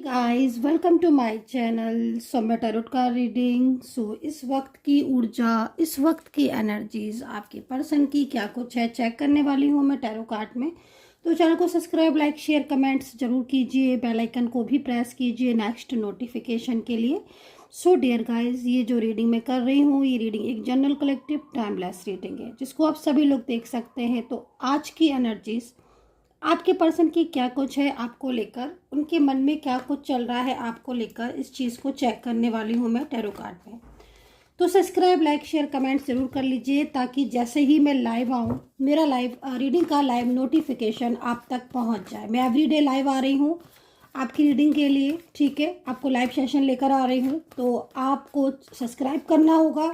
Guys welcome to my channel Soumya tarot का reading. इस वक्त की ऊर्जा, इस वक्त की एनर्जीज आपके पर्सन की क्या कुछ है चेक करने वाली हूँ मैं टैरो कार्ड में। तो चैनल को सब्सक्राइब, लाइक, शेयर, कमेंट्स जरूर कीजिए। बेल आइकन को भी प्रेस कीजिए नेक्स्ट नोटिफिकेशन के लिए। डियर गाइस, ये जो रीडिंग मैं कर रही हूँ, ये रीडिंग एक जनरल कलेक्टिव टाइमलेस रीडिंग है जिसको आप सभी लोग देख सकते हैं। तो आज की एनर्जीज आपके पर्सन की क्या कुछ है आपको लेकर, उनके मन में क्या कुछ चल रहा है आपको लेकर, इस चीज़ को चेक करने वाली हूँ मैं टैरो कार्ड में। तो सब्सक्राइब, लाइक, शेयर, कमेंट जरूर कर लीजिए ताकि जैसे ही मैं लाइव आऊँ, मेरा लाइव रीडिंग का लाइव नोटिफिकेशन आप तक पहुँच जाए। मैं एवरीडे लाइव आ रही हूँ आपकी रीडिंग के लिए, ठीक है। आपको लाइव सेशन लेकर आ रही हूँ, तो आपको सब्सक्राइब करना होगा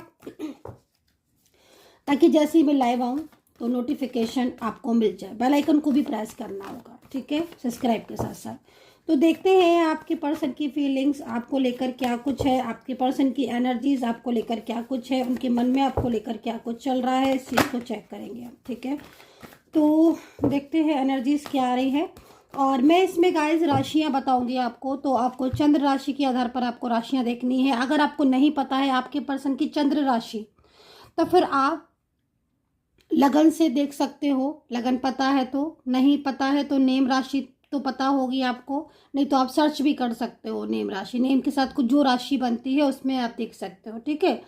ताकि जैसे ही मैं लाइव आऊँ तो नोटिफिकेशन आपको मिल जाए। बेल आइकन को भी प्रेस करना होगा, ठीक है, सब्सक्राइब के साथ साथ। तो देखते हैं आपके पर्सन की फीलिंग्स आपको लेकर क्या कुछ है, आपके पर्सन की एनर्जीज आपको लेकर क्या कुछ है, उनके मन में आपको लेकर क्या कुछ चल रहा है, इस चीज़ को चेक करेंगे हम, ठीक है। तो देखते हैं एनर्जीज क्या आ रही है। और मैं इसमें गाइस राशियां बताऊंगी आपको, तो आपको चंद्र राशि के आधार पर आपको राशियां देखनी है। अगर आपको नहीं पता है आपके पर्सन की चंद्र राशि, तो फिर आप लगन से देख सकते हो। लगन पता है तो, नहीं पता है तो नेम राशि तो पता होगी आपको, नहीं तो आप सर्च भी कर सकते हो नेम राशि। नेम के साथ कुछ जो राशि बनती है उसमें आप देख सकते हो, ठीक है।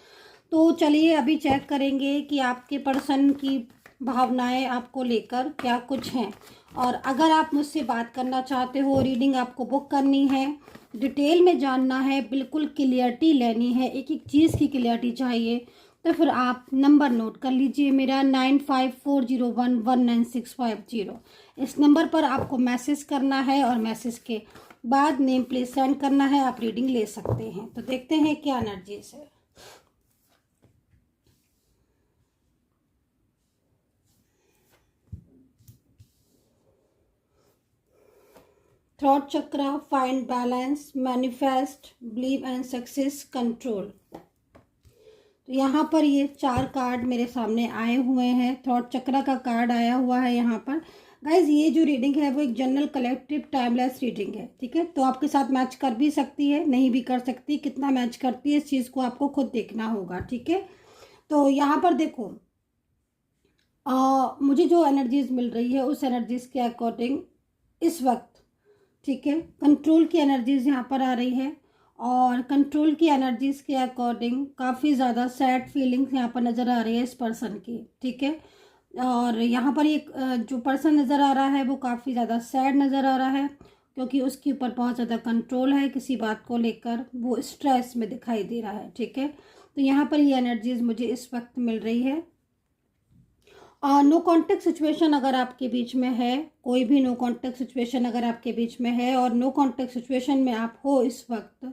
तो चलिए अभी चेक करेंगे कि आपके पर्सन की भावनाएं आपको लेकर क्या कुछ हैं। और अगर आप मुझसे बात करना चाहते हो, रीडिंग आपको बुक करनी है, डिटेल में जानना है, बिल्कुल क्लियरिटी लेनी है, एक एक चीज़ की क्लियरिटी चाहिए, तो फिर आप नंबर नोट कर लीजिए मेरा 9540119650। इस नंबर पर आपको मैसेज करना है और मैसेज के बाद नेम प्लीज सेंड करना है, आप रीडिंग ले सकते हैं। तो देखते हैं क्या एनर्जीज है। Throat chakra, find balance, manifest, believe and success, control. तो यहाँ पर ये 4 कार्ड मेरे सामने आए हुए हैं। थॉट चक्रा का कार्ड आया हुआ है यहाँ पर। गाइज ये जो रीडिंग है वो एक जनरल कलेक्टिव टाइमलेस रीडिंग है, ठीक है। तो आपके साथ मैच कर भी सकती है, नहीं भी कर सकती। कितना मैच करती है इस चीज़ को आपको खुद देखना होगा, ठीक है। तो यहाँ पर देखो, मुझे जो एनर्जीज मिल रही है उस एनर्जीज के अकॉर्डिंग इस वक्त, ठीक है, कंट्रोल की एनर्जीज यहाँ पर आ रही है। और कंट्रोल की एनर्जीज के अकॉर्डिंग काफ़ी ज़्यादा सैड फीलिंग्स यहाँ पर नज़र आ रही है इस पर्सन की, ठीक है। और यहाँ पर एक जो पर्सन नज़र आ रहा है वो काफ़ी ज़्यादा सैड नज़र आ रहा है क्योंकि उसके ऊपर बहुत ज़्यादा कंट्रोल है किसी बात को लेकर, वो स्ट्रेस में दिखाई दे रहा है, ठीक है। तो यहाँ पर ये एनर्जीज मुझे इस वक्त मिल रही है। नो कॉन्टेक्ट सिचुएशन अगर आपके बीच में है, कोई भी नो कॉन्टेक्ट सिचुएशन अगर आपके बीच में है और नो कॉन्टेक्ट सिचुएशन में आप हो इस वक्त,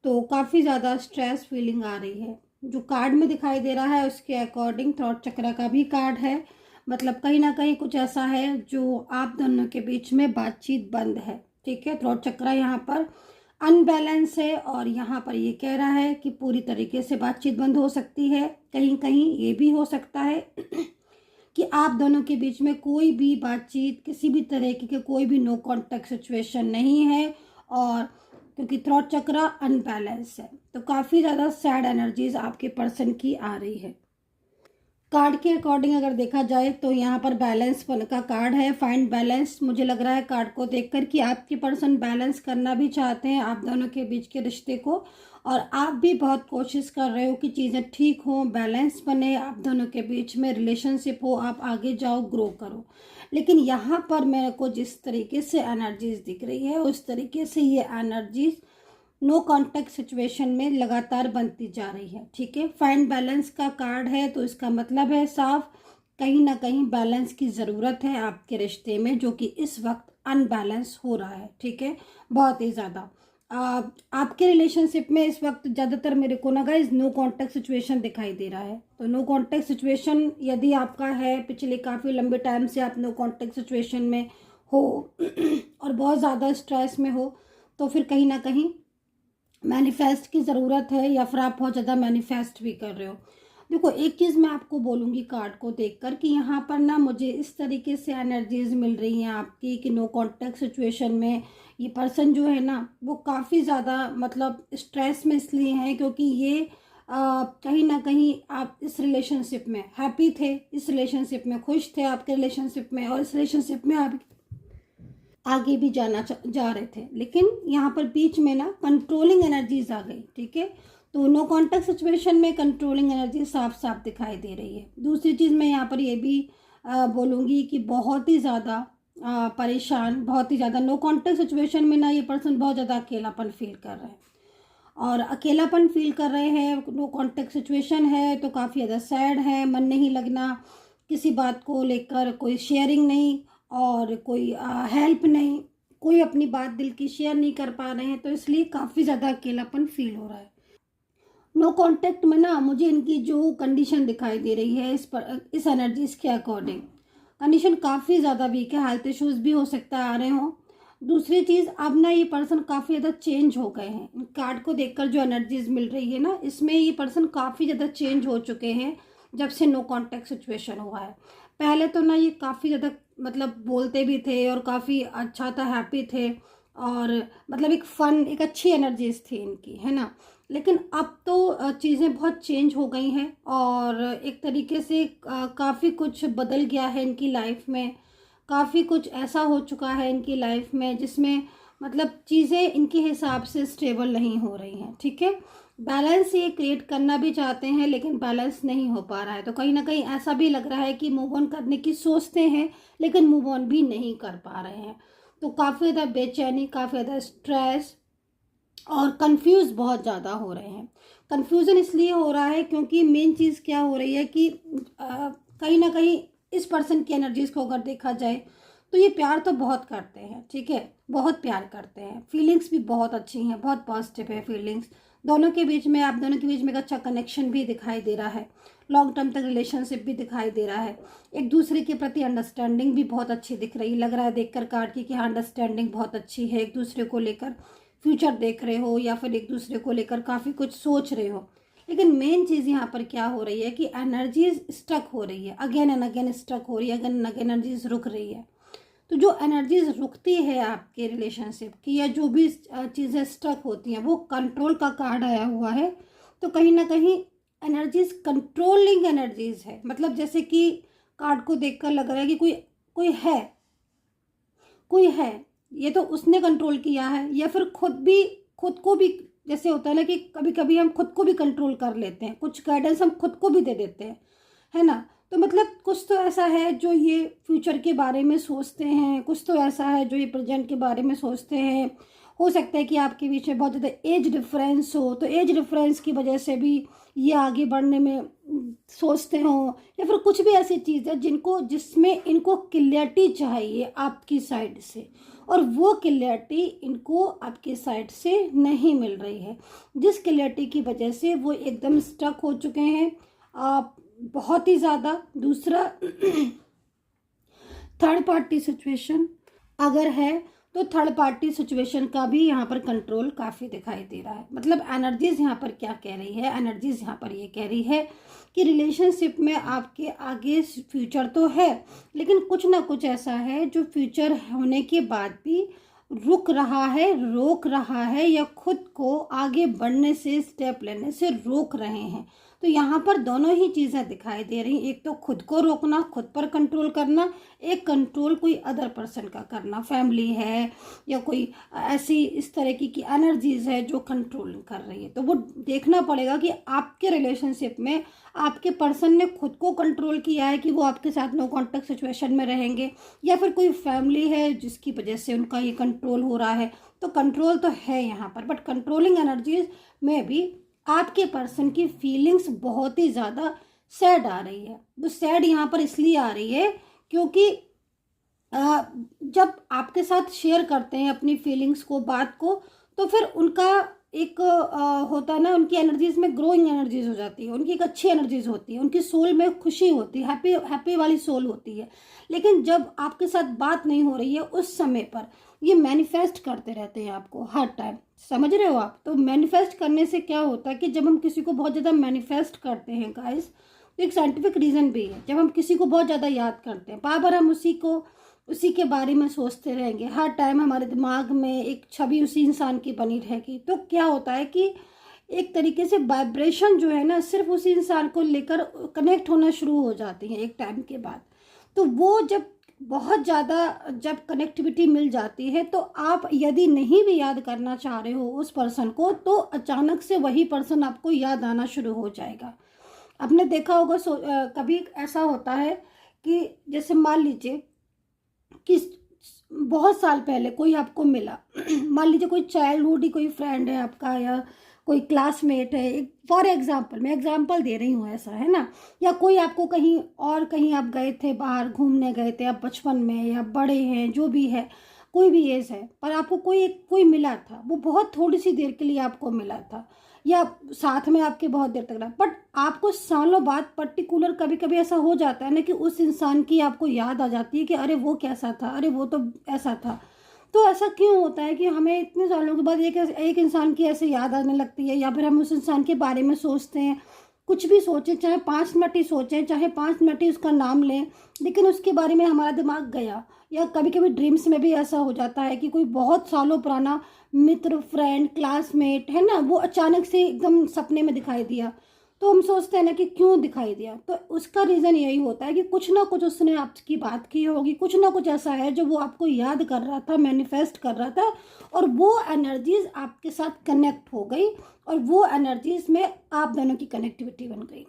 तो काफ़ी ज़्यादा स्ट्रेस फीलिंग आ रही है। जो कार्ड में दिखाई दे रहा है उसके अकॉर्डिंग थ्रॉट चक्रा का भी कार्ड है, मतलब कहीं ना कहीं कुछ ऐसा है जो आप दोनों के बीच में बातचीत बंद है, ठीक है। थ्रॉट चक्रा यहाँ पर अनबैलेंस है और यहाँ पर ये कह रहा है कि पूरी तरीके से बातचीत बंद हो सकती है। कहीं कहीं ये भी हो सकता है कि आप दोनों के बीच में कोई भी बातचीत, किसी भी तरह की कोई भी नो कॉन्टेक्ट सिचुएशन नहीं है। और क्योंकि थ्रॉट चक्रा अनबैलेंस है तो काफ़ी ज़्यादा सैड एनर्जीज आपके पर्सन की आ रही है। कार्ड के अकॉर्डिंग अगर देखा जाए तो यहाँ पर बैलेंस का कार्ड है, फाइंड बैलेंस। मुझे लग रहा है कार्ड को देखकर कि आपके पर्सन बैलेंस करना भी चाहते हैं आप दोनों के बीच के रिश्ते को, और आप भी बहुत कोशिश कर रहे हो कि चीज़ें ठीक हों, बैलेंस बने आप दोनों के बीच में, रिलेशनशिप हो, आप आगे जाओ, ग्रो करो। लेकिन यहाँ पर मेरे को जिस तरीके से एनर्जीज दिख रही है उस तरीके से ये एनर्जीज नो कॉन्टेक्ट सिचुएशन में लगातार बनती जा रही है, ठीक है। फाइंड बैलेंस का कार्ड है तो इसका मतलब है साफ कहीं ना कहीं बैलेंस की ज़रूरत है आपके रिश्ते में, जो कि इस वक्त अनबैलेंस हो रहा है, ठीक है, बहुत ही ज़्यादा। आपके रिलेशनशिप में इस वक्त ज़्यादातर मेरे को ना गाइस नो कॉन्टेक्ट सिचुएशन दिखाई दे रहा है। तो नो कॉन्टेक्ट सिचुएशन यदि आपका है, पिछले काफ़ी लंबे टाइम से आप नो कॉन्टेक्ट सिचुएशन में हो और बहुत ज़्यादा स्ट्रेस में हो, तो फिर कहीं ना कहीं मैनिफेस्ट की ज़रूरत है, या फिर आप बहुत ज़्यादा मैनिफेस्ट भी कर रहे हो। देखो एक चीज़ मैं आपको बोलूँगी कार्ड को देखकर कि यहाँ पर ना मुझे इस तरीके से एनर्जीज मिल रही हैं आपकी कि नो कांटेक्ट सिचुएशन में ये पर्सन जो है ना वो काफ़ी ज़्यादा मतलब स्ट्रेस में इसलिए हैं क्योंकि ये कहीं ना कहीं आप इस रिलेशनशिप में हैप्पी थे, इस रिलेशनशिप में खुश थे आपके रिलेशनशिप में, और इस रिलेशनशिप में आप आगे भी जा रहे थे, लेकिन यहाँ पर बीच में ना कंट्रोलिंग एनर्जीज आ गई। ठीक है, तो नो कांटेक्ट सिचुएशन में कंट्रोलिंग एनर्जी साफ साफ दिखाई दे रही है। दूसरी चीज़ मैं यहाँ पर ये भी बोलूँगी कि बहुत ही ज़्यादा परेशान, बहुत ही ज़्यादा नो कांटेक्ट सिचुएशन में ना ये पर्सन बहुत ज़्यादा अकेलापन फील कर रहे हैं, और अकेलापन फील कर रहे हैं। नो कांटेक्ट सिचुएशन है तो काफ़ी ज़्यादा सैड है, मन नहीं लगना, किसी बात को लेकर कोई शेयरिंग नहीं और कोई हेल्प नहीं, कोई अपनी बात दिल की शेयर नहीं कर पा रहे हैं, तो इसलिए काफ़ी ज़्यादा अकेलापन फील हो रहा है। नो कांटेक्ट में ना मुझे इनकी जो कंडीशन दिखाई दे रही है इस एनर्जीज के अकॉर्डिंग कंडीशन काफ़ी ज़्यादा वीक है, हेल्थ इश्यूज भी हो सकता है आ रहे हों। दूसरी चीज़, अब ना ये पर्सन काफ़ी ज़्यादा चेंज हो गए हैं। कार्ड को देखकर जो एनर्जीज मिल रही है ना, इसमें ये पर्सन काफ़ी ज़्यादा चेंज हो चुके हैं जब से नो कांटेक्ट सिचुएशन हुआ है। पहले तो ना ये काफ़ी ज़्यादा मतलब बोलते भी थे और काफ़ी अच्छा था, हैप्पी थे, और मतलब एक फ़न, एक अच्छी एनर्जीज थी इनकी, है ना। लेकिन अब तो चीज़ें बहुत चेंज हो गई हैं और एक तरीके से काफ़ी कुछ बदल गया है इनकी लाइफ में। काफ़ी कुछ ऐसा हो चुका है इनकी लाइफ में जिसमें मतलब चीज़ें इनके हिसाब से स्टेबल नहीं हो रही हैं। ठीक है, बैलेंस ये क्रिएट करना भी चाहते हैं लेकिन बैलेंस नहीं हो पा रहा है, तो कहीं ना कहीं ऐसा भी लग रहा है कि मूव ऑन करने की सोचते हैं लेकिन मूव ऑन भी नहीं कर पा रहे हैं। तो काफ़ी ज़्यादा बेचैनी, काफ़ी ज़्यादा स्ट्रेस और कंफ्यूज बहुत ज़्यादा हो रहे हैं। कंफ्यूजन इसलिए हो रहा है क्योंकि मेन चीज़ क्या हो रही है कि कहीं ना कहीं इस पर्सन की एनर्जीज को अगर देखा जाए तो ये प्यार तो बहुत करते हैं, ठीक है, बहुत प्यार करते हैं, फीलिंग्स भी बहुत अच्छी हैं, बहुत पॉजिटिव है फीलिंग्स दोनों के बीच में। आप दोनों के बीच में एक अच्छा कनेक्शन भी दिखाई दे रहा है, लॉन्ग टर्म तक रिलेशनशिप भी दिखाई दे रहा है, एक दूसरे के प्रति अंडरस्टैंडिंग भी बहुत अच्छी दिख रही लग रहा है देखकर कार्ड की कि हाँ अंडरस्टैंडिंग बहुत अच्छी है, एक दूसरे को लेकर फ्यूचर देख रहे हो या फिर एक दूसरे को लेकर काफ़ी कुछ सोच रहे हो। लेकिन मेन चीज़ यहाँ पर क्या हो रही है कि एनर्जीज स्टक हो रही है, अगेन एंड अगेन स्टक हो रही है, अगेन एंड अगेन एनर्जीज रुक रही है। तो जो एनर्जीज रुकती है आपके रिलेशनशिप की या जो भी चीज़ें स्टक होती हैं वो कंट्रोल का कार्ड आया हुआ है। तो कहीं ना कहीं एनर्जीज कंट्रोलिंग एनर्जीज है, मतलब जैसे कि कार्ड को देखकर लग रहा है कि कोई है, ये तो उसने कंट्रोल किया है, या फिर खुद को भी जैसे होता है ना कि कभी कभी हम खुद को भी कंट्रोल कर लेते हैं, कुछ गाइडेंस हम खुद को भी दे देते हैं, है ना। तो मतलब कुछ तो ऐसा है जो ये फ्यूचर के बारे में सोचते हैं, कुछ तो ऐसा है जो ये प्रेजेंट के बारे में सोचते हैं। हो सकता है कि आपके बीच में बहुत ज़्यादा एज डिफरेंस हो, तो एज डिफरेंस की वजह से भी ये आगे बढ़ने में सोचते हो, या फिर कुछ भी ऐसी चीज़ है जिसमें इनको क्लियरिटी चाहिए आपकी साइड से, और वो क्लियरिटी इनको आपके साइड से नहीं मिल रही है, जिस क्लियरिटी की वजह से वो एकदम स्टक हो चुके हैं आप बहुत ही ज़्यादा। दूसरा, थर्ड पार्टी सिचुएशन अगर है तो थर्ड पार्टी सिचुएशन का भी यहाँ पर कंट्रोल काफ़ी दिखाई दे रहा है। मतलब एनर्जीज यहाँ पर क्या कह रही है, एनर्जीज यहाँ पर ये कह रही है कि रिलेशनशिप में आपके आगे फ्यूचर तो है लेकिन कुछ ना कुछ ऐसा है जो फ्यूचर होने के बाद भी रुक रहा है, रोक रहा है, या खुद को आगे बढ़ने से, स्टेप लेने से रोक रहे हैं। तो यहाँ पर दोनों ही चीज़ें दिखाई दे रही, एक तो खुद को रोकना, खुद पर कंट्रोल करना, एक कंट्रोल कोई अदर पर्सन का करना, फैमिली है या कोई ऐसी इस तरह की एनर्जीज है जो कंट्रोल कर रही है। तो वो देखना पड़ेगा कि आपके रिलेशनशिप में आपके पर्सन ने खुद को कंट्रोल किया है कि वो आपके साथ नो कॉन्टेक्ट सिचुएशन में रहेंगे, या फिर कोई फैमिली है जिसकी वजह से उनका ये कंट्रोल हो रहा है। तो कंट्रोल तो है यहाँ पर, बट कंट्रोलिंग एनर्जीज में भी आपके पर्सन की फीलिंग्स बहुत ही ज़्यादा सैड आ रही है। वो सैड यहाँ पर इसलिए आ रही है क्योंकि जब आपके साथ शेयर करते हैं अपनी फीलिंग्स को, बात को, तो फिर उनका एक होता है ना, उनकी एनर्जीज में ग्रोइंग एनर्जीज हो जाती है, उनकी एक अच्छी एनर्जीज होती है, उनकी सोल में खुशी होती है, हैप्पी हैप्पी वाली सोल होती है। लेकिन जब आपके साथ बात नहीं हो रही है उस समय पर ये मैनिफेस्ट करते रहते हैं आपको हर टाइम, समझ रहे हो आप। तो मैनिफेस्ट करने से क्या होता है कि जब हम किसी को बहुत ज़्यादा मैनिफेस्ट करते हैं गाइस, तो एक साइंटिफिक रीज़न भी है। जब हम किसी को बहुत ज़्यादा याद करते हैं, बार बार हम उसी के बारे में सोचते रहेंगे, हर टाइम हमारे दिमाग में एक छवि उसी इंसान की बनी रहेगी, तो क्या होता है कि एक तरीके से वाइब्रेशन जो है ना सिर्फ उसी इंसान को लेकर कनेक्ट होना शुरू हो जाती है एक टाइम के बाद। तो वो जब बहुत ज़्यादा जब कनेक्टिविटी मिल जाती है, तो आप यदि नहीं भी याद करना चाह रहे हो उस पर्सन को, तो अचानक से वही पर्सन आपको याद आना शुरू हो जाएगा। आपने देखा होगा कभी ऐसा होता है कि जैसे मान लीजिए कि बहुत साल पहले कोई आपको मिला मान लीजिए कोई चाइल्डहुड ही कोई फ्रेंड है आपका, या कोई क्लासमेट है, फॉर एग्जांपल मैं एग्जांपल दे रही हूँ, ऐसा है ना। या कोई आपको कहीं आप गए थे, बाहर घूमने गए थे, आप बचपन में या बड़े हैं, जो भी है, कोई भी एज है, पर आपको कोई मिला था, वो बहुत थोड़ी सी देर के लिए आपको मिला था, या साथ में आपके बहुत देर तक रहा, बट आपको सालों बाद पर्टिकुलर कभी कभी ऐसा हो जाता है ना कि उस इंसान की आपको याद आ जाती है कि अरे वो कैसा था, अरे वो तो ऐसा था। तो ऐसा क्यों होता है कि हमें इतने सालों के बाद एक इंसान की ऐसे याद आने लगती है, या फिर हम उस इंसान के बारे में सोचते हैं, कुछ भी सोचें, चाहे 5 मिनट ही सोचें, चाहे 5 मिनट ही उसका नाम लें, लेकिन उसके बारे में हमारा दिमाग गया। या कभी कभी ड्रीम्स में भी ऐसा हो जाता है कि कोई बहुत सालों पुराना मित्र, फ्रेंड, क्लासमेट है ना, वो अचानक से एकदम सपने में दिखाई दिया। तो हम सोचते हैं ना कि क्यों दिखाई दिया, तो उसका रीज़न यही होता है कि कुछ ना कुछ उसने आपकी बात की होगी, कुछ ना कुछ ऐसा है जो वो आपको याद कर रहा था, मैनिफेस्ट कर रहा था, और वो एनर्जीज आपके साथ कनेक्ट हो गई, और वो एनर्जीज में आप दोनों की कनेक्टिविटी बन गई।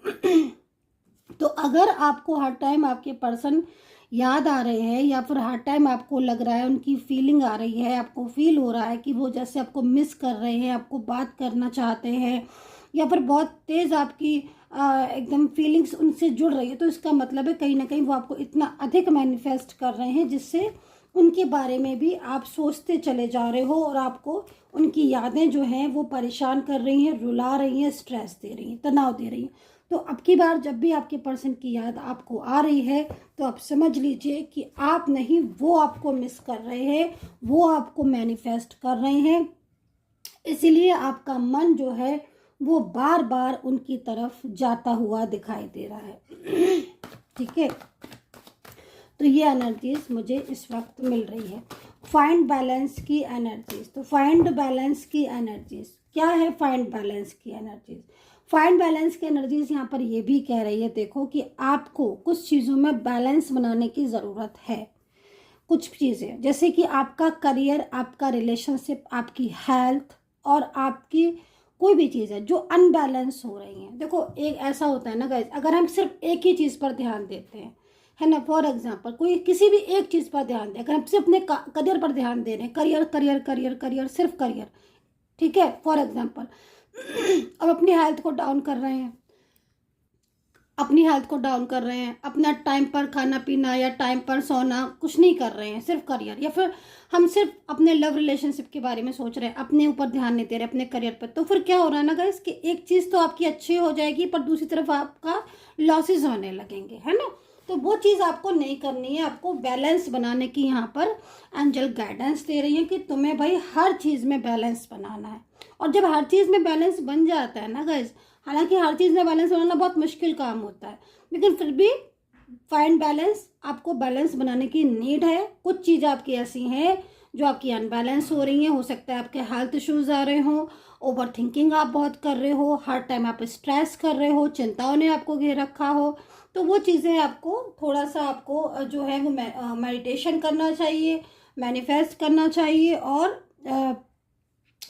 तो अगर आपको हर टाइम आपके पर्सन याद आ रहे हैं, या फिर हर टाइम आपको लग रहा है, उनकी फीलिंग आ रही है, आपको फील हो रहा है कि वो जैसे आपको मिस कर रहे हैं, आपको बात करना चाहते हैं, या फिर बहुत तेज़ आपकी एकदम फीलिंग्स उनसे जुड़ रही है, तो इसका मतलब है कहीं ना कहीं वो आपको इतना अधिक मैनिफेस्ट कर रहे हैं, जिससे उनके बारे में भी आप सोचते चले जा रहे हो, और आपको उनकी यादें जो हैं वो परेशान कर रही हैं, रुला रही हैं, स्ट्रेस दे रही हैं, तनाव दे रही हैं। तो अब की बार जब भी आपके पर्सन की याद आपको आ रही है, तो आप समझ लीजिए कि आप नहीं, वो आपको मिस कर रहे हैं, वो आपको मैनिफेस्ट कर रहे हैं। इसीलिए आपका मन जो है वो बार बार उनकी तरफ जाता हुआ दिखाई दे रहा है। ठीक है, तो ये एनर्जीज मुझे इस वक्त मिल रही है। फाइंड बैलेंस की एनर्जीज, तो फाइंड बैलेंस की एनर्जीज क्या है? फाइंड बैलेंस की एनर्जीज, फाइंड बैलेंस की एनर्जीज यहाँ पर ये भी कह रही है, देखो कि आपको कुछ चीज़ों में बैलेंस बनाने की ज़रूरत है। कुछ चीज़ें जैसे कि आपका करियर, आपका रिलेशनशिप, आपकी हेल्थ, और आपकी कोई भी चीज़ है जो अनबैलेंस हो रही है। देखो एक ऐसा होता है ना गाइस, अगर हम सिर्फ एक ही चीज़ पर ध्यान देते हैं, है ना, फॉर एग्जांपल कोई किसी भी एक चीज़ पर ध्यान दे, अगर हम सिर्फ अपने करियर पर ध्यान दे रहे हैं, करियर करियर करियर करियर, सिर्फ करियर, ठीक है, फॉर एग्जांपल, अब अपनी हेल्थ को डाउन कर रहे हैं, अपना टाइम पर खाना पीना या टाइम पर सोना कुछ नहीं कर रहे हैं, सिर्फ करियर, या फिर हम सिर्फ अपने लव रिलेशनशिप के बारे में सोच रहे हैं, अपने ऊपर ध्यान नहीं दे रहे, अपने करियर पर, तो फिर क्या हो रहा है ना गाइस कि एक चीज़ तो आपकी अच्छी हो जाएगी, पर दूसरी तरफ आपका लॉसेज होने लगेंगे, है ना। तो वो चीज़ आपको नहीं करनी है, आपको बैलेंस बनाने की यहाँ पर एंजल गाइडेंस दे रही है कि तुम्हें भाई हर चीज़ में बैलेंस बनाना है। और जब हर चीज़ में बैलेंस बन जाता है ना गाइस, हालांकि हर चीज़ में बैलेंस बनाना बहुत मुश्किल काम होता है, लेकिन फिर भी फाइंड बैलेंस, आपको बैलेंस बनाने की नीड है। कुछ चीज़ें आपकी ऐसी हैं जो आपकी अनबैलेंस हो रही हैं, हो सकता है आपके हेल्थ इश्यूज आ रहे हो, ओवर थिंकिंग आप बहुत कर रहे हो, हर टाइम आप स्ट्रेस कर रहे हो, चिंताओं ने आपको घेर रखा हो, तो वो चीज़ें आपको थोड़ा सा आपको जो है वो मेडिटेशन करना चाहिए, मैनिफेस्ट करना चाहिए, और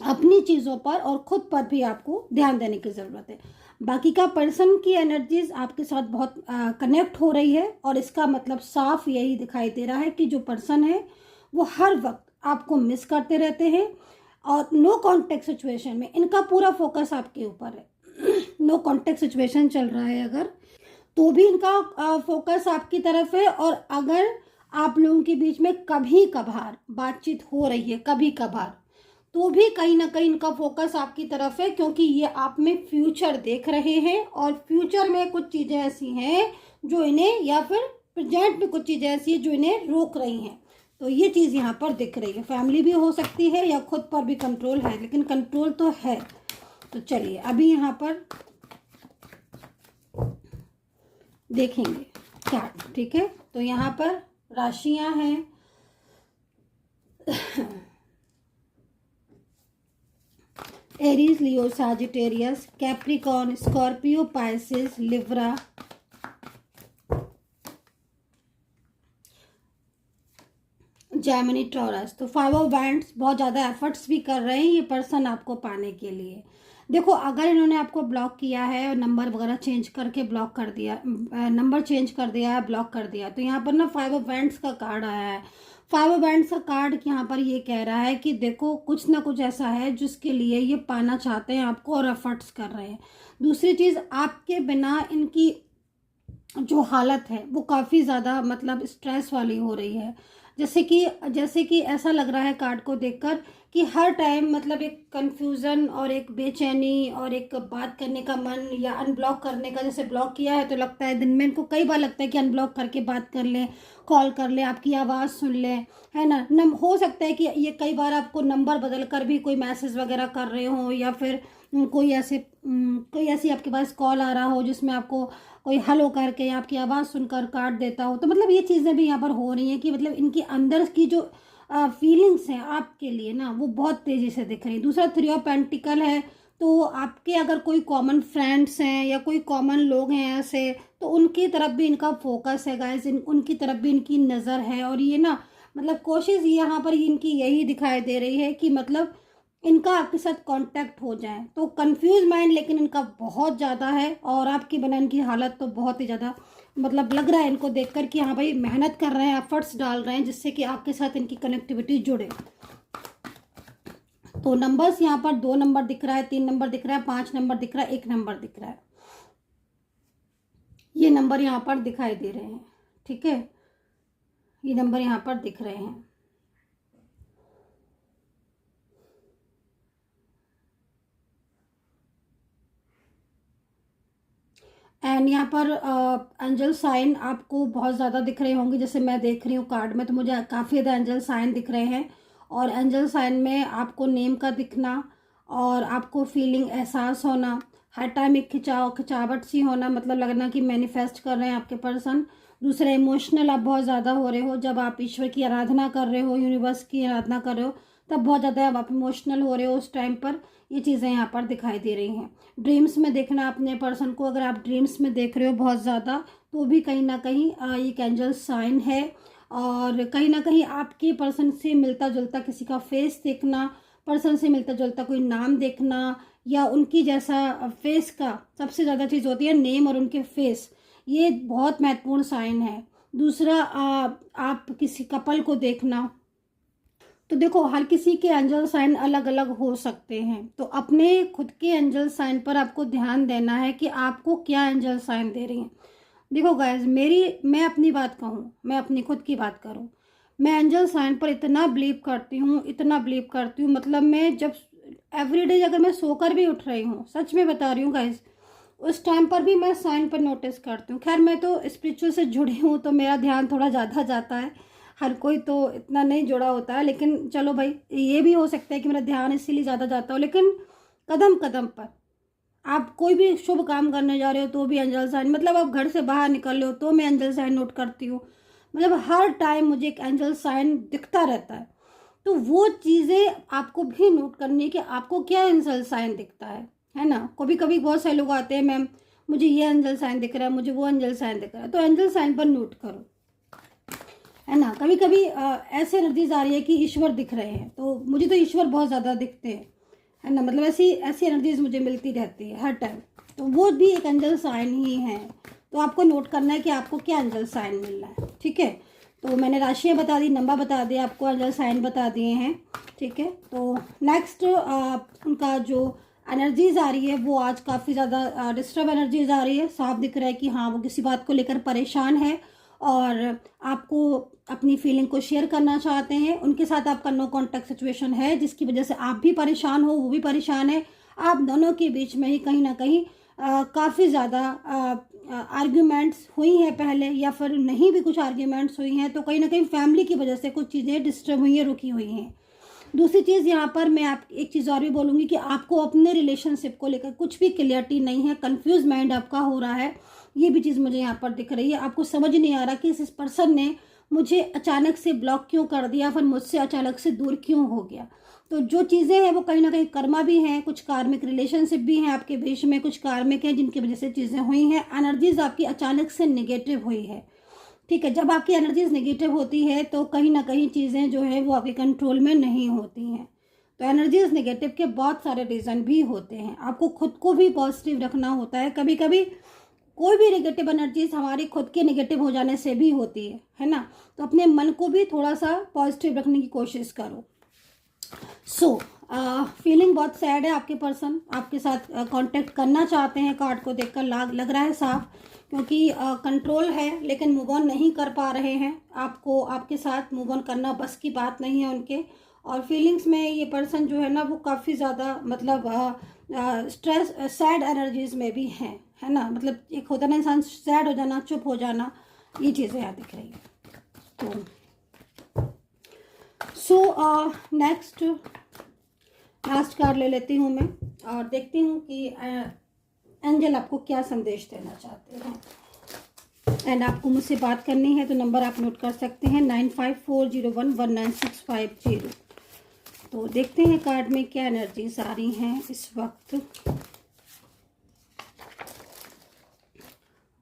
अपनी चीज़ों पर और खुद पर भी आपको ध्यान देने की ज़रूरत है। बाकी का पर्सन की एनर्जीज आपके साथ बहुत कनेक्ट हो रही है, और इसका मतलब साफ यही दिखाई दे रहा है कि जो पर्सन है वो हर वक्त आपको मिस करते रहते हैं, और नो कॉन्टेक्ट सिचुएशन में इनका पूरा फोकस आपके ऊपर है। नो कॉन्टेक्ट सिचुएशन चल रहा है अगर, तो भी इनका फोकस आपकी तरफ है, और अगर आप लोगों के बीच में कभी कभार बातचीत हो रही है, कभी कभार, तो भी कहीं ना कहीं इनका फोकस आपकी तरफ है, क्योंकि ये आप में फ्यूचर देख रहे हैं और फ्यूचर में कुछ चीज़ें ऐसी हैं जो इन्हें, या फिर प्रेजेंट में कुछ चीज़ें ऐसी हैं जो इन्हें रोक रही हैं। तो ये चीज़ यहाँ पर दिख रही है। फैमिली भी हो सकती है या खुद पर भी कंट्रोल है, लेकिन कंट्रोल तो है। तो चलिए अभी यहाँ पर देखेंगे क्या, ठीक है। तो यहाँ पर राशियां हैं Aries, Leo, Sagittarius, Capricorn, Scorpio, Pisces, Libra, Gemini, Taurus. तो 5 ऑफ वैंड्स बहुत ज़्यादा एफर्ट्स भी कर रहे हैं ये पर्सन आपको पाने के लिए। देखो अगर इन्होंने आपको ब्लॉक किया है और नंबर वगैरह चेंज करके ब्लॉक कर दिया, नंबर चेंज कर दिया है, ब्लॉक कर दिया, तो यहाँ पर ना 5 ऑफ वैंड्स का कार्ड आया है। 5 ऑफ वैंड्स का कार्ड यहाँ पर ये कह रहा है कि देखो कुछ ना कुछ ऐसा है जिसके लिए ये पाना चाहते हैं आपको और एफर्ट्स कर रहे हैं। दूसरी चीज़, आपके बिना इनकी जो हालत है वो काफ़ी ज़्यादा मतलब स्ट्रेस वाली हो रही है। जैसे कि ऐसा लग रहा है कार्ड को देखकर कि हर टाइम मतलब एक कंफ्यूजन और एक बेचैनी और एक बात करने का मन या अनब्लॉक करने का। जैसे ब्लॉक किया है तो लगता है दिन में इनको कई बार लगता है कि अनब्लॉक करके बात कर लें, कॉल कर लें, आपकी आवाज़ सुन लें, है ना। हो सकता है कि ये कई बार आपको नंबर बदल कर भी कोई मैसेज वगैरह कर रहे हो, या फिर कोई ऐसी आपके पास कॉल आ रहा हो जिसमें आपको कोई हेलो करके या आपकी आवाज़ सुनकर काट देता हो। तो मतलब ये चीज़ें भी यहाँ पर हो रही हैं कि मतलब इनके अंदर की जो फीलिंग्स हैं आपके लिए ना वो बहुत तेज़ी से दिख रही है। दूसरा 3 ऑफ पेंटिकल है, तो आपके अगर कोई कॉमन फ्रेंड्स हैं या कोई कॉमन लोग हैं ऐसे, तो उनकी तरफ भी इनका फोकस है गाइस, उनकी तरफ भी इनकी नज़र है। और ये ना मतलब कोशिश यहाँ पर इनकी यही दिखाई दे रही है कि मतलब इनका आपके साथ कांटेक्ट हो जाए। तो कंफ्यूज माइंड लेकिन इनका बहुत ज़्यादा है, और आपकी बना इनकी हालत तो बहुत ही ज़्यादा मतलब लग रहा है इनको देखकर कि हाँ भाई मेहनत कर रहे हैं, एफर्ट्स डाल रहे हैं जिससे कि आपके साथ इनकी कनेक्टिविटी जुड़े। तो नंबर्स यहाँ पर 2 नंबर दिख रहा है, 3 नंबर दिख रहा है, 5 नंबर दिख रहा है, 1 नंबर दिख रहा है। ये नंबर यहाँ पर दिखाई दे रहे हैं, ठीक है, ये नंबर यहाँ पर दिख रहे हैं। एंड यहाँ पर एंजल साइन आपको बहुत ज़्यादा दिख रहे होंगे। जैसे मैं देख रही हूँ कार्ड में तो मुझे काफ़ी ज़्यादा एंजल साइन दिख रहे हैं, और एंजल साइन में आपको नेम का दिखना और आपको फीलिंग एहसास होना, हर टाइम एक खिंचावट सी होना, मतलब लगना कि मैनिफेस्ट कर रहे हैं आपके पर्सन। दूसरा, इमोशनल आप बहुत ज़्यादा हो रहे हो। जब आप ईश्वर की आराधना कर रहे हो, यूनिवर्स की आराधना कर रहे हो, तब बहुत ज़्यादा आप इमोशनल हो रहे हो उस टाइम पर। ये चीज़ें यहाँ पर दिखाई दे रही हैं। ड्रीम्स में देखना अपने पर्सन को, अगर आप ड्रीम्स में देख रहे हो बहुत ज़्यादा, तो भी कहीं ना कहीं एक एंजल साइन है। और कहीं ना कहीं आपके पर्सन से मिलता जुलता किसी का फेस देखना, पर्सन से मिलता जुलता कोई नाम देखना, या उनकी जैसा फेस का सबसे ज़्यादा चीज़ होती है नेम और उनके फेस, ये बहुत महत्वपूर्ण साइन है। दूसरा, आप किसी कपल को देखना। तो देखो हर किसी के एंजल साइन अलग अलग हो सकते हैं, तो अपने खुद के एंजल साइन पर आपको ध्यान देना है कि आपको क्या एंजल साइन दे रही हैं। देखो गाइज, मैं अपनी बात कहूँ, मैं अपनी खुद की बात करूँ, मैं एंजल साइन पर इतना बिलीव करती हूँ, इतना बिलीव करती हूँ, मतलब मैं जब एवरीडे अगर मैं सोकर भी उठ रही हूँ, सच में बता रही हूँ गाइज, उस टाइम पर भी मैं साइन पर नोटिस करती हूँ। खैर मैं तो स्पिरिचुअल से जुड़ी हूँ तो मेरा ध्यान थोड़ा ज़्यादा जाता है, हर कोई तो इतना नहीं जुड़ा होता है, लेकिन चलो भाई ये भी हो सकता है कि मेरा ध्यान इसीलिए ज़्यादा जाता हो। लेकिन कदम कदम पर आप कोई भी शुभ काम करने जा रहे हो तो भी एंजल साइन, मतलब आप घर से बाहर निकल रहे हो तो मैं एंजल साइन नोट करती हूँ। मतलब हर टाइम मुझे एक एंजल साइन दिखता रहता है। तो वो चीज़ें आपको भी नोट करनी है कि आपको क्या एंजल साइन दिखता है ना। कभी कभी बहुत सारे लोग आते हैं, मैम मुझे ये एंजल साइन दिख रहा है, मुझे वो एंजल साइन दिख रहा है, तो एंजल साइन पर नोट करो, है ना। कभी कभी ऐसे एनर्जीज आ रही है कि ईश्वर दिख रहे हैं, तो मुझे तो ईश्वर बहुत ज़्यादा दिखते हैं, है ना। मतलब ऐसी एनर्जीज मुझे मिलती रहती है हर टाइम, तो वो भी एक एंजल साइन ही है। तो आपको नोट करना है कि आपको क्या एंजल साइन मिल रहा है, ठीक है। तो मैंने राशियाँ बता दी, नंबर बता दिए, आपको एंजल साइन बता दिए हैं, ठीक है। तो नेक्स्ट उनका जो एनर्जीज आ रही है वो आज काफ़ी ज़्यादा डिस्टर्ब एनर्जीज आ रही है। साफ दिख रहा है कि हाँ वो किसी बात को लेकर परेशान है और आपको अपनी फीलिंग को शेयर करना चाहते हैं। उनके साथ आपका नो कॉन्टैक्ट सिचुएशन है, जिसकी वजह से आप भी परेशान हो, वो भी परेशान है। आप दोनों के बीच में ही कहीं ना कहीं काफ़ी ज़्यादा आर्ग्यूमेंट्स हुई हैं पहले, या फिर नहीं भी कुछ आर्ग्यूमेंट्स हुई हैं, तो कहीं ना कहीं फैमिली की वजह से कुछ चीज़ें डिस्टर्ब हुई हैं, रुकी हुई हैं। दूसरी चीज़ यहाँ पर मैं आप एक चीज़ और भी बोलूँगी कि आपको अपने रिलेशनशिप को लेकर कुछ भी क्लियरिटी नहीं है, कंफ्यूज माइंड आपका हो रहा है। ये भी चीज़ मुझे यहाँ पर दिख रही है। आपको समझ नहीं आ रहा कि इस पर्सन ने मुझे अचानक से ब्लॉक क्यों कर दिया, फिर मुझसे अचानक से दूर क्यों हो गया। तो जो चीज़ें हैं वो कहीं ना कहीं कर्मा भी हैं, कुछ कार्मिक रिलेशनशिप भी हैं आपके बीच में, कुछ कार्मिक हैं जिनकी वजह से चीज़ें हुई हैं। एनर्जीज आपकी अचानक से नेगेटिव हुई है, ठीक है। जब आपकी एनर्जीज नेगेटिव होती है तो कहीं ना कहीं चीज़ें जो है वो आपके कंट्रोल में नहीं होती हैं। तो एनर्जीज नेगेटिव के बहुत सारे रीज़न भी होते हैं। आपको खुद को भी पॉजिटिव रखना होता है। कभी कभी कोई भी नेगेटिव एनर्जीज हमारी खुद के नेगेटिव हो जाने से भी होती है ना। तो अपने मन को भी थोड़ा सा पॉजिटिव रखने की कोशिश करो। फीलिंग बहुत सैड है। आपके पर्सन आपके साथ कांटेक्ट करना चाहते हैं, कार्ड को देखकर लग रहा है साफ, क्योंकि कंट्रोल है लेकिन मूव ऑन नहीं कर पा रहे हैं। आपको आपके साथ मूव ऑन करना बस की बात नहीं है उनके। और फीलिंग्स में ये पर्सन जो है ना वो काफ़ी ज़्यादा मतलब स्ट्रेस सैड एनर्जीज में भी हैं, है ना। मतलब एक होता है ना इंसान सैड हो जाना, चुप हो जाना, ये चीज़ें यहाँ दिख रही है। तो नेक्स्ट लास्ट कार्ड ले लेती हूँ मैं और देखती हूँ कि एंजल आपको क्या संदेश देना चाहते हैं। एंड आपको मुझसे बात करनी है तो नंबर आप नोट कर सकते हैं 9540119650। तो देखते हैं कार्ड में क्या एनर्जीज आ रही हैं इस वक्त।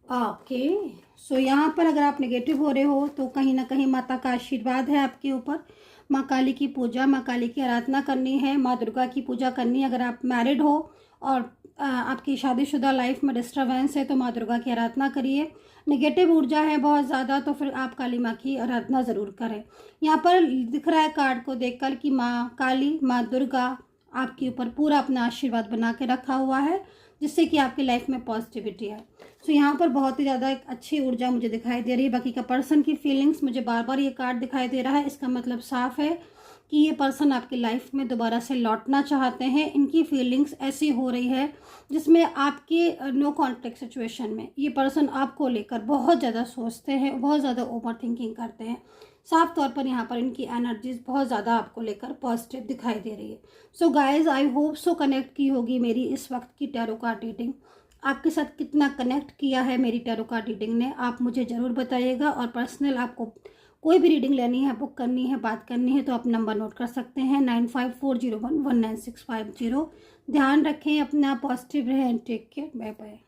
ओके, सो यहाँ पर अगर आप नेगेटिव हो रहे हो तो कहीं ना कहीं माता का आशीर्वाद है आपके ऊपर। माँ काली की पूजा, माँ काली की आराधना करनी है, माँ दुर्गा की पूजा करनी है। अगर आप मैरिड हो और आपकी शादीशुदा लाइफ में डिस्टर्बेंस है तो माँ दुर्गा की आराधना करिए। नेगेटिव ऊर्जा है बहुत ज़्यादा तो फिर आप काली माँ की आराधना ज़रूर करें। यहाँ पर दिख रहा है कार्ड को देखकर कि माँ काली, माँ दुर्गा आपके ऊपर पूरा अपना आशीर्वाद बना के रखा हुआ है, जिससे कि आपकी लाइफ में पॉजिटिविटी है। सो यहाँ पर बहुत ही ज़्यादा एक अच्छी ऊर्जा मुझे दिखाई दे रही है। बाकी का पर्सन की फीलिंग्स मुझे बार बार ये कार्ड दिखाई दे रहा है। इसका मतलब साफ है कि ये पर्सन आपकी लाइफ में दोबारा से लौटना चाहते हैं। इनकी फीलिंग्स ऐसी हो रही है जिसमें आपके नो कॉन्टैक्ट सिचुएशन में ये पर्सन आपको लेकर बहुत ज़्यादा सोचते हैं, बहुत ज़्यादा ओवर थिंकिंग करते हैं। साफ तौर पर यहाँ पर इनकी एनर्जीज बहुत ज़्यादा आपको लेकर पॉजिटिव दिखाई दे रही है। So guys, I hope so connect की होगी मेरी इस वक्त की टैरो कार्ड रीडिंग। आपके साथ कितना कनेक्ट किया है मेरी टैरो कार्ड रीडिंग ने, आप मुझे ज़रूर बताइएगा। और पर्सनल आपको कोई भी रीडिंग लेनी है, बुक करनी है, बात करनी है तो आप नंबर नोट कर सकते हैं 9540119650। ध्यान रखें अपना, पॉजिटिव रहें। Take care, bye bye.